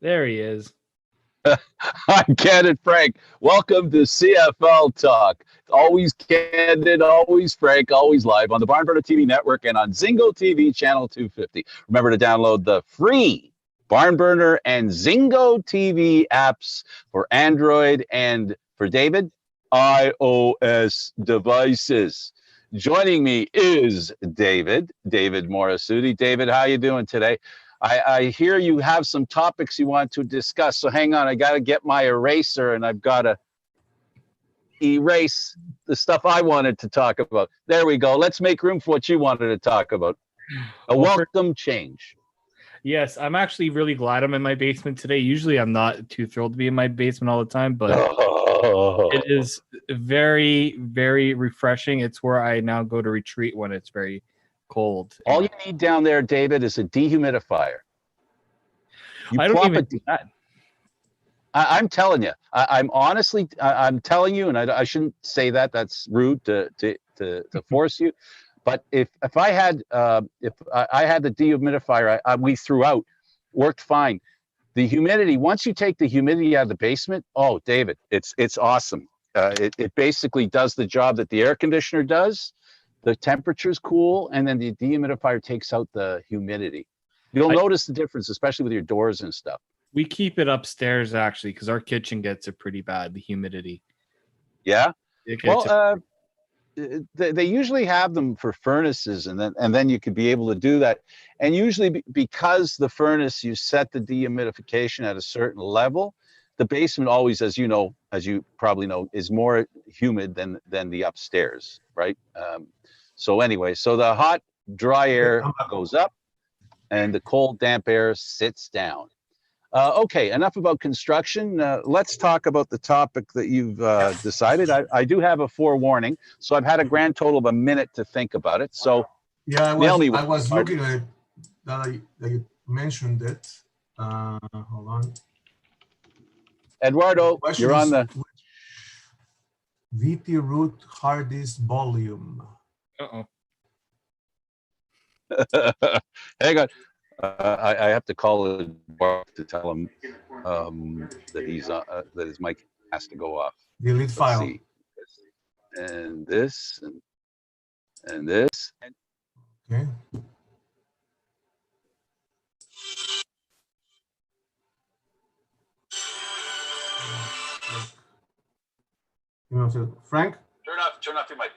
There he is. I'm Candid Frank. Welcome to CFL Talk. Always candid, always frank, always live on the BarnBurner TV Network and on Zingo TV Channel 250. Remember to download the free BarnBurner and Zingo TV apps for Android and, for David, iOS devices. Joining me is David Morisuti. David, how you doing today? I hear you have some topics you want to discuss. So hang on, I got to get my eraser and I've got to erase the stuff I wanted to talk about. There we go. Let's make room for what you wanted to talk about. A welcome change. Yes, I'm actually really glad I'm in my basement today. Usually I'm not too thrilled to be in my basement all the time, but it is very, very refreshing. It's where I now go to retreat when it's very cold. All you need down there, David, is a dehumidifier. I don't even do that. I'm telling you. I'm honestly, I'm telling you, and I shouldn't say that. That's rude to force you. But if I had the dehumidifier, we threw out, worked fine. The humidity, once you take the humidity out of the basement, oh, David, it's awesome. It basically does the job that the air conditioner does. The temperature's cool, and then the dehumidifier takes out the humidity. You'll notice the difference, especially with your doors and stuff. We keep it upstairs, actually, because our kitchen gets it pretty bad, the humidity. Yeah? Well, they usually have them for furnaces, and then you could be able to do that. And usually because the furnace, you set the dehumidification at a certain level, the basement always, as you probably know, is more humid than the upstairs, right? So anyway, so the hot, dry air goes up and the cold, damp air sits down. Okay, enough about construction. Let's talk about the topic that you've decided. I do have a forewarning, so I've had a grand total of a minute to think about it. So yeah, I was looking at it, that you mentioned it. Hold on. Eduardo, you're on the VT root hard disk volume. Hang on. I have to call Eduardo to tell him that his mic has to go off. Delete file. See. And this and this. Okay. Frank? Turn off your mic.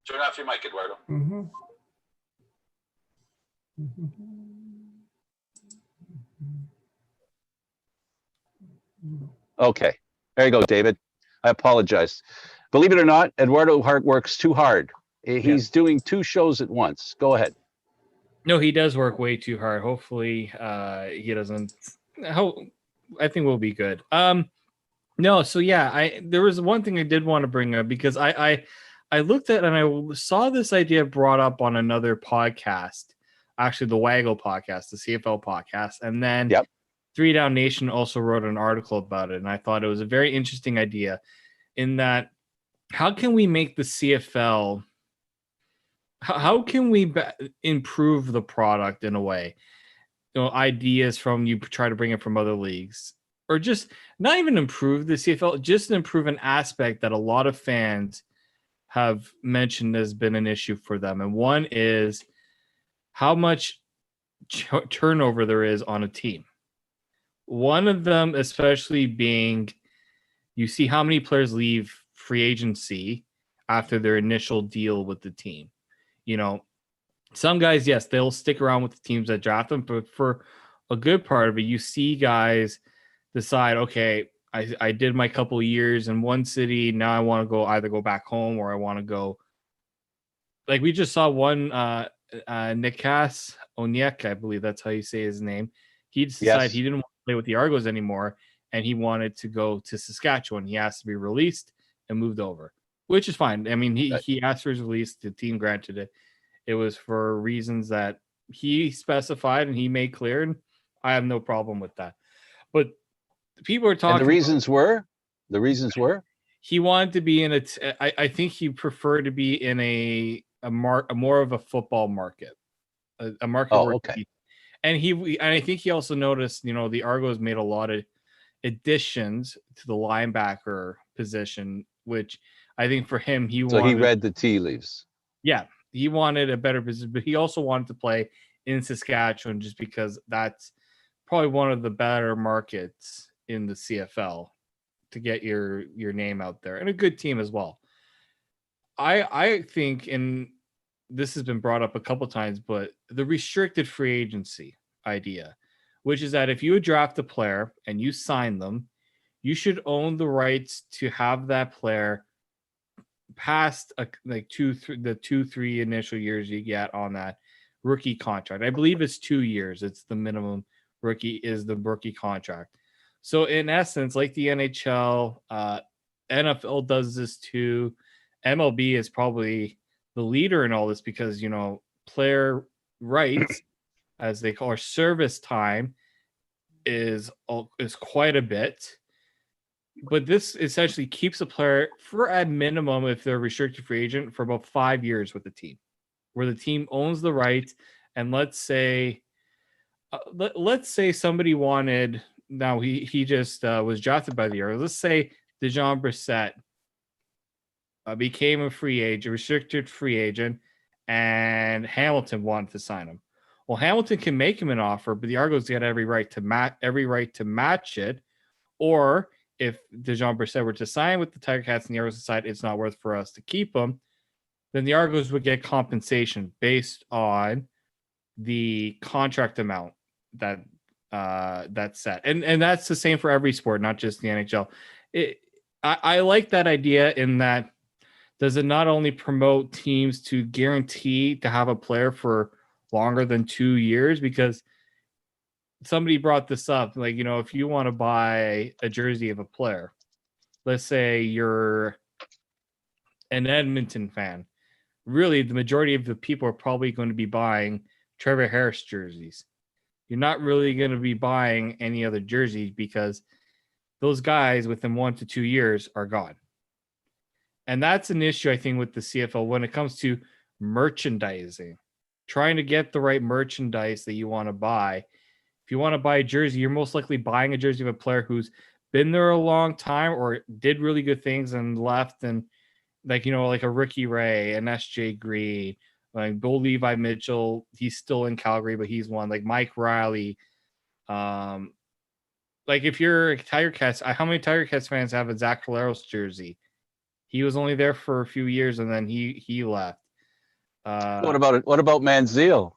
Turn off your mic, Eduardo. Mm-hmm. Okay, there you go, David. I apologize. Believe it or not, Eduardo works too hard. He's doing 2 shows at once. Go ahead. No, he does work way too hard. Hopefully, he doesn't. I think we'll be good. No, so yeah, there was one thing I did want to bring up because I looked at and I saw this idea brought up on another podcast, actually the Waggle podcast, the CFL podcast, and then 3 Down Nation also wrote an article about it, and I thought it was a very interesting idea in that how can we make the CFL, how can we improve the product in a way? Ideas from you try to bring it from other leagues, or just not even improve the CFL, just improve an aspect that a lot of fans have mentioned has been an issue for them. And one is how much turnover there is on a team. One of them, especially being, you see how many players leave free agency after their initial deal with the team. Some guys, yes, they'll stick around with the teams that draft them, but for a good part of it, you see guys decide, okay, I did my couple of years in one city. Now I want to either go back home or I want to go. Like we just saw one, Nikas Onyek, I believe that's how you say his name. He decided he didn't want to play with the Argos anymore, and he wanted to go to Saskatchewan. He asked to be released and moved over, which is fine. I mean, he asked for his release. The team granted it. It was for reasons that he specified and he made clear, and I have no problem with that. But people are talking. And the reasons were? He wanted to be in I think he preferred to be in a more of a football market, a market. Oh, okay. and I think he also noticed, the Argos made a lot of additions to the linebacker position, which I think for him, he read the tea leaves. Yeah, he wanted a better position, but he also wanted to play in Saskatchewan just because that's probably one of the better markets in the CFL to get your name out there, and a good team as well. I think, and this has been brought up a couple times, but the restricted free agency idea, which is that if you draft a player and you sign them, you should own the rights to have that player past the 2-3 initial years you get on that rookie contract. I believe it's 2 years. It's the minimum rookie contract. So in essence, like the NHL, NFL does this too. MLB is probably the leader in all this because, player rights, as they call, our service time is quite a bit. But this essentially keeps a player for a minimum, if they're a restricted free agent, for about 5 years with the team, where the team owns the rights. And let's say somebody wanted, now he just was drafted by the Argos. Let's say Dejan Brissett became a restricted free agent, and Hamilton wanted to sign him. Well, Hamilton can make him an offer, but the Argos get every right to match it. Or if Dejan Brissett were to sign with the Tiger Cats and the Argos decide it's not worth for us to keep him, then the Argos would get compensation based on the contract amount that's set. And that's the same for every sport, not just the NHL. I like that idea in that, does it not only promote teams to guarantee to have a player for longer than 2 years? Because somebody brought this up, like, if you want to buy a jersey of a player, let's say you're an Edmonton fan, really the majority of the people are probably going to be buying Trevor Harris jerseys. You're not really going to be buying any other jerseys because those guys within 1 to 2 years are gone. And that's an issue, I think, with the CFL when it comes to merchandising, trying to get the right merchandise that you want to buy. If you want to buy a jersey, you're most likely buying a jersey of a player who's been there a long time or did really good things and left. And like a Ricky Ray, an SJ Green, like Bill Levi Mitchell, he's still in Calgary, but he's one. Like Mike Riley. Like if you're a Tiger Cats, how many Tiger Cats fans have a Zach Collaros jersey? He was only there for a few years and then he left. What about Manziel?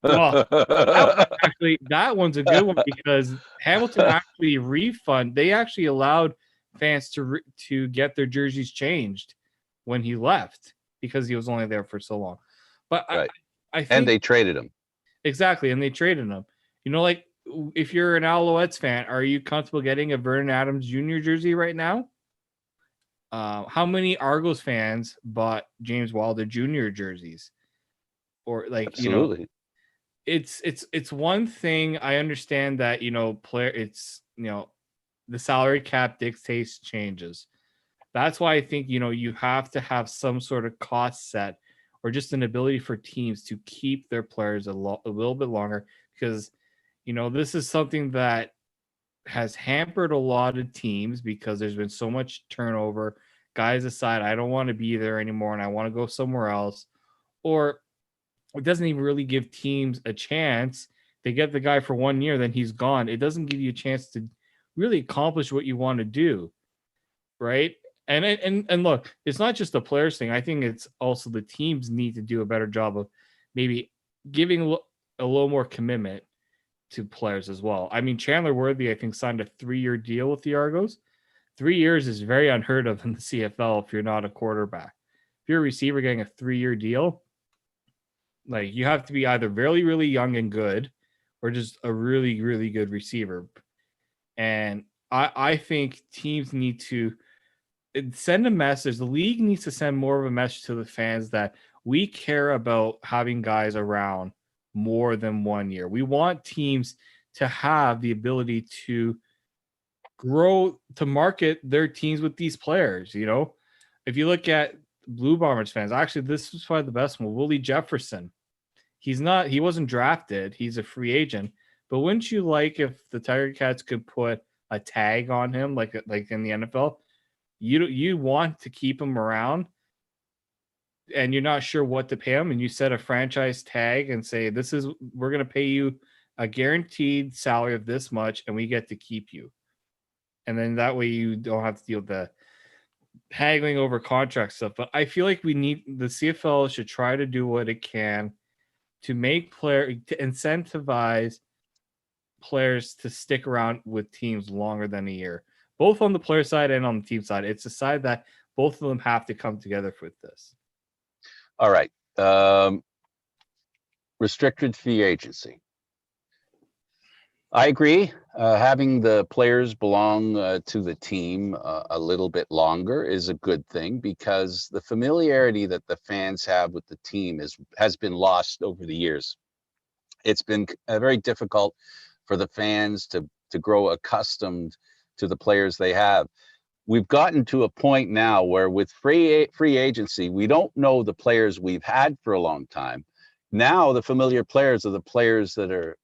Well, that one's a good one because Hamilton actually they actually allowed fans to get their jerseys changed when he left because he was only there for so long. But right. I think, and they traded him. Exactly, and they traded him. Like if you're an Alouettes fan, are you comfortable getting a Vernon Adams Jr. jersey right now? How many Argos fans bought James Wilder Jr. jerseys? Or like, absolutely. It's one thing. I understand that, the salary cap dictates changes. That's why I think, you have to have some sort of cost set or just an ability for teams to keep their players a little bit longer because, this is something that has hampered a lot of teams because there's been so much turnover. Guys decide, I don't want to be there anymore and I want to go somewhere else. Or it doesn't even really give teams a chance. They get the guy for 1 year, then he's gone. It doesn't give you a chance to really accomplish what you want to do, right? And look, it's not just the players thing. I think it's also the teams need to do a better job of maybe giving a little more commitment to players as well. I mean, Chandler Worthy, I think, signed a 3-year deal with the Argos. 3 years is very unheard of in the CFL if you're not a quarterback. If you're a receiver getting a 3-year deal, like you have to be either really, really young and good or just a really, really good receiver. And I think teams need to send a message. The league needs to send more of a message to the fans that we care about having guys around more than 1 year. We want teams to have the ability to grow, to market their teams with these players. If you look at Blue Bombers fans, actually, this was probably the best one. Willie Jefferson. he wasn't drafted. He's a free agent. But wouldn't you like if the Tiger Cats could put a tag on him like in the NFL? You want to keep him around and you're not sure what to pay him, and you set a franchise tag and say, we're going to pay you a guaranteed salary of this much and we get to keep you. And then that way you don't have to deal with the haggling over contract stuff. But I feel like the CFL should try to do what it can to to incentivize players to stick around with teams longer than a year, both on the player side and on the team side. It's a side that both of them have to come together with this. All right. Restricted free agency. I agree. Having the players belong to the team a little bit longer is a good thing, because the familiarity that the fans have with the team has been lost over the years. It's been very difficult for the fans to grow accustomed to the players they have. We've gotten to a point now where with free agency, we don't know the players we've had for a long time. Now the familiar players are the players that are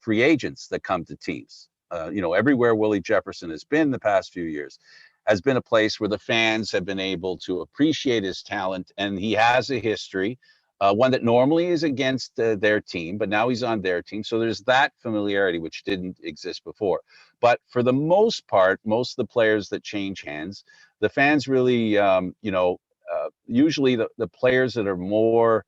free agents that come to teams. Everywhere Willie Jefferson has been the past few years has been a place where the fans have been able to appreciate his talent, and he has a history, one that normally is against their team, but now he's on their team. So there's that familiarity which didn't exist before. But for the most part, most of the players that change hands, the fans really, usually the players that are more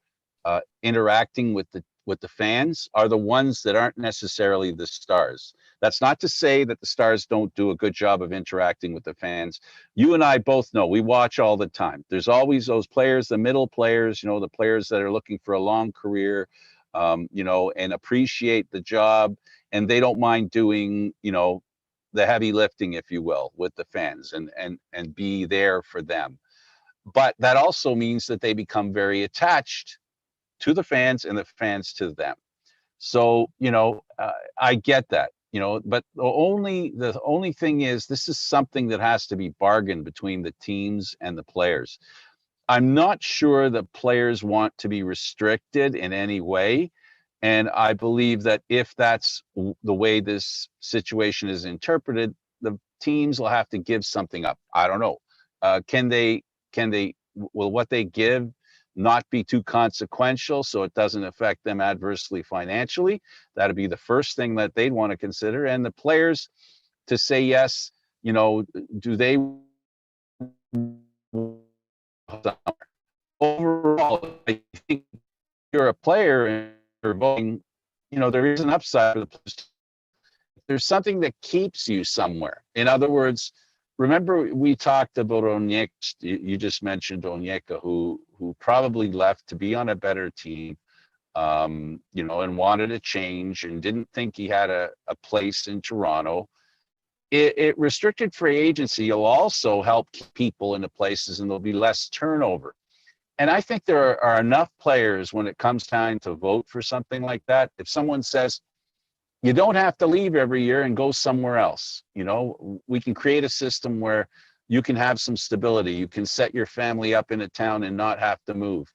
interacting with the fans are the ones that aren't necessarily the stars. That's not to say that the stars don't do a good job of interacting with the fans. You and I both know, we watch all the time. There's always those players, the middle players, the players that are looking for a long career, and appreciate the job, and they don't mind doing, the heavy lifting, if you will, with the fans and be there for them. But that also means that they become very attached to the fans and the fans to them. So, I get that, but the only thing is, this is something that has to be bargained between the teams and the players. I'm not sure the players want to be restricted in any way. And I believe that if that's the way this situation is interpreted, the teams will have to give something up. I don't know. Will what they give not be too consequential so it doesn't affect them adversely financially? That'd be the first thing that they'd want to consider. And the players to say yes, do they overall, I think you're a player and you're voting, there is an upside for the players. There's something that keeps you somewhere. In other words, remember we talked about Onyeka. You just mentioned Onyeka, who probably left to be on a better team, and wanted a change and didn't think he had a place in Toronto. It restricted free agency will also help keep people into places, and there'll be less turnover. And I think there are enough players when it comes time to vote for something like that. If someone says, you don't have to leave every year and go somewhere else. We can create a system where you can have some stability. You can set your family up in a town and not have to move.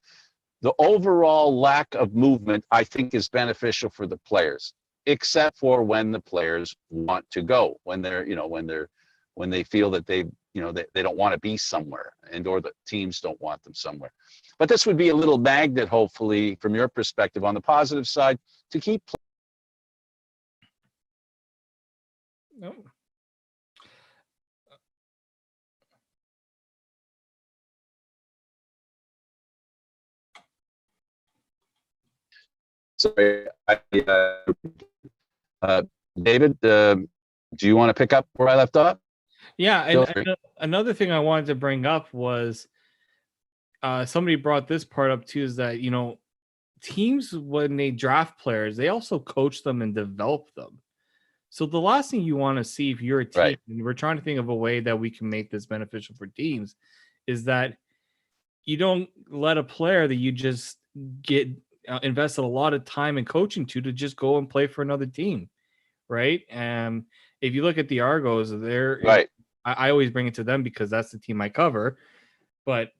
The overall lack of movement, I think, is beneficial for the players, except for when the players want to go, when they feel that they don't want to be somewhere, or the teams don't want them somewhere. But this would be a little magnet, hopefully, from your perspective on the positive side, to keep No. Sorry, David, do you want to pick up where I left off? Yeah, and another thing I wanted to bring up was somebody brought this part up too, is that teams, when they draft players, they also coach them and develop them. So the last thing you want to see if you're a team, right, and we're trying to think of a way that we can make this beneficial for teams, is that you don't let a player that you just get invested a lot of time and coaching to just go and play for another team, right? And if you look at the Argos, they're right. I always bring it to them because that's the team I cover. But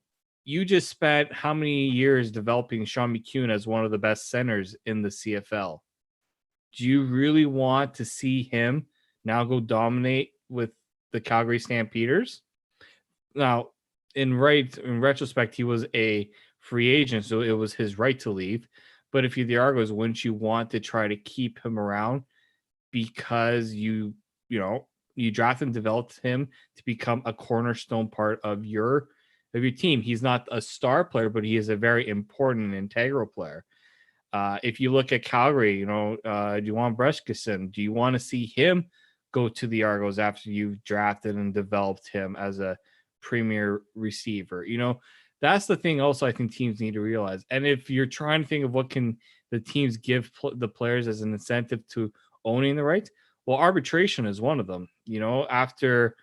you just spent how many years developing Sean McCune as one of the best centers in the CFL? Do you really want to see him now go dominate with the Calgary Stampeders? Now, in retrospect, he was a free agent, so it was his right to leave. But if you're the Argos, wouldn't you want to try to keep him around because you drafted and developed him to become a cornerstone part of your team? He's not a star player, but he is a very important and integral player. If you look at Calgary, Duan Breskison, do you want to see him go to the Argos after you've drafted and developed him as a premier receiver? That's the thing also I think teams need to realize. And if you're trying to think of what can the teams give the players as an incentive to owning the rights, well, arbitration is one of them. After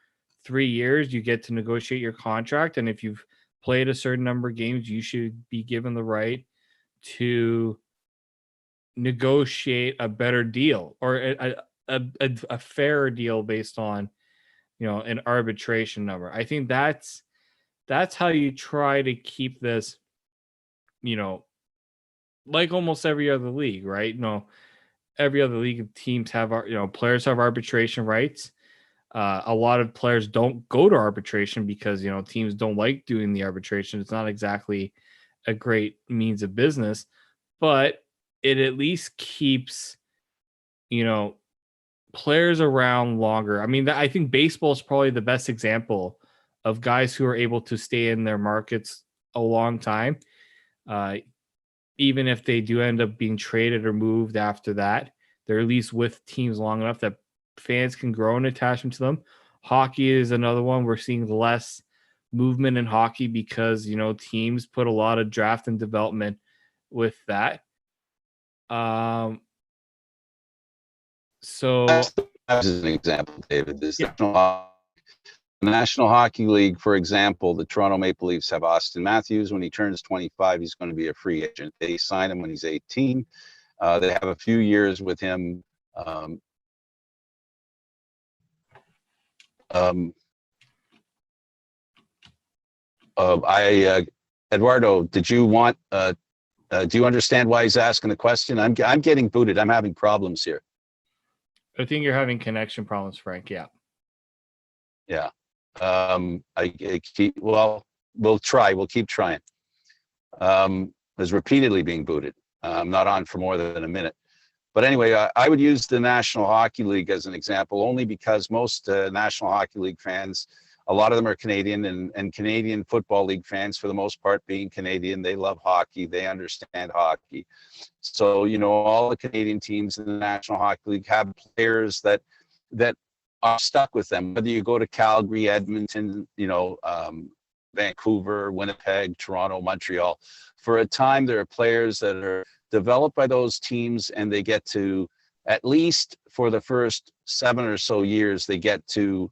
3 years, you get to negotiate your contract. And if you've played a certain number of games, you should be given the right to negotiate a better deal or a fairer deal based on, an arbitration number. I think that's how you try to keep this, like almost every other league, right? Every other league teams have, players have arbitration rights. A lot of players don't go to arbitration because, teams don't like doing the arbitration. It's not exactly a great means of business, but it at least keeps, players around longer. I mean, I think baseball is probably the best example of guys who are able to stay in their markets a long time. Even if they do end up being traded or moved after that, they're at least with teams long enough that fans can grow an attachment to them. Hockey is another one. We're seeing less movement in hockey because, teams put a lot of draft and development with that. So as an example, David, this National Hockey League, for example, the Toronto Maple Leafs have Austin Matthews. When he turns 25, he's going to be a free agent. They sign him when he's 18. They have a few years with him. Eduardo, did you want? Do you understand why he's asking the question? I'm getting booted. I'm having problems here. I think you're having connection problems, Frank. Yeah. Yeah. We'll try. We'll keep trying. Is repeatedly being booted. I'm not on for more than a minute. But anyway, I would use the National Hockey League as an example only because most National Hockey League fans, a lot of them are Canadian and Canadian Football League fans, for the most part, being Canadian, they love hockey. They understand hockey. So, all the Canadian teams in the National Hockey League have players that are stuck with them. Whether you go to Calgary, Edmonton, Vancouver, Winnipeg, Toronto, Montreal, for a time there are players that are developed by those teams, and they get to, at least for the first 7 or so years, they get to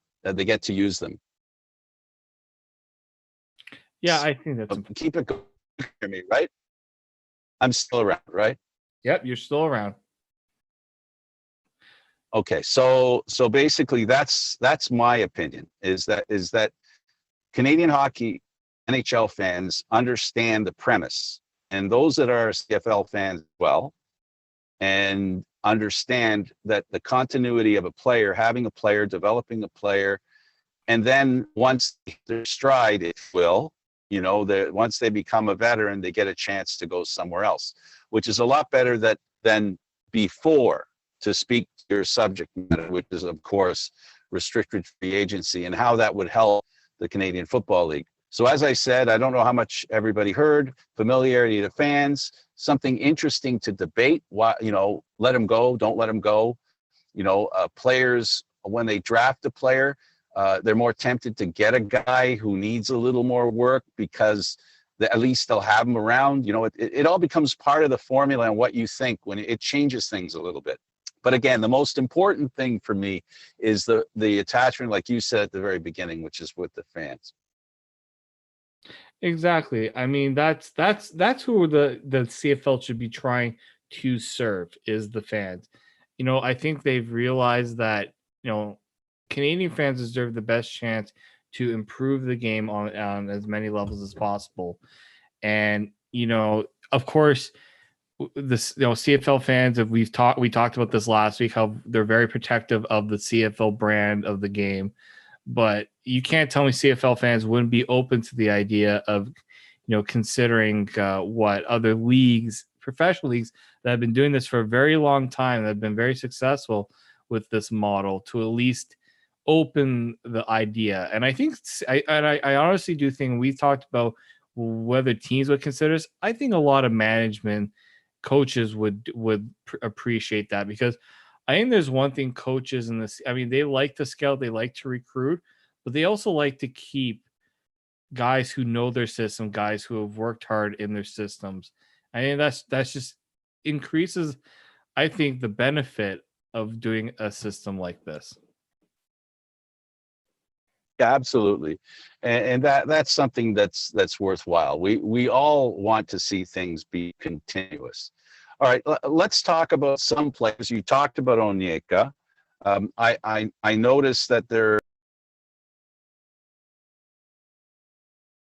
use them. Yeah, I think that's keep it going, right? I'm still around, right? Yep, you're still around. Okay, so basically that's my opinion, is that Canadian hockey NHL fans understand the premise, and those that are CFL fans as well, and understand that the continuity of a player, having a player, developing a player, and then once their stride, it will, once they become a veteran, they get a chance to go somewhere else, which is a lot better than before, to speak to your subject matter, which is, of course, restricted free agency and how that would help the Canadian Football League. So as I said, I don't know how much everybody heard, familiarity to fans, something interesting to debate. Why, let him go, don't let him go. Players, when they draft a player, they're more tempted to get a guy who needs a little more work because at least they'll have him around. It all becomes part of the formula and what you think when it changes things a little bit. But again, the most important thing for me is the attachment, like you said at the very beginning, which is with the fans. Exactly. I mean, that's who the CFL should be trying to serve, is the fans. I think they've realized that, Canadian fans deserve the best chance to improve the game on as many levels as possible. And of course, this CFL fans, if we talked about this last week, how they're very protective of the CFL brand of the game. But you can't tell me CFL fans wouldn't be open to the idea of considering what other leagues, professional leagues that have been doing this for a very long time, that have been very successful with this model, to at least open the idea. And I think I honestly do think, we've talked about whether teams would consider this. I think a lot of management, coaches would appreciate that, because I think there's one thing coaches in this, I mean, they like to scout, they like to recruit, but they also like to keep guys who know their system, guys who have worked hard in their systems. I mean, that's just increases, I think, the benefit of doing a system like this. Yeah, absolutely, and that's something that's worthwhile. We all want to see things be continuous. All right, let's talk about some players. You talked about Onyeka. I noticed that there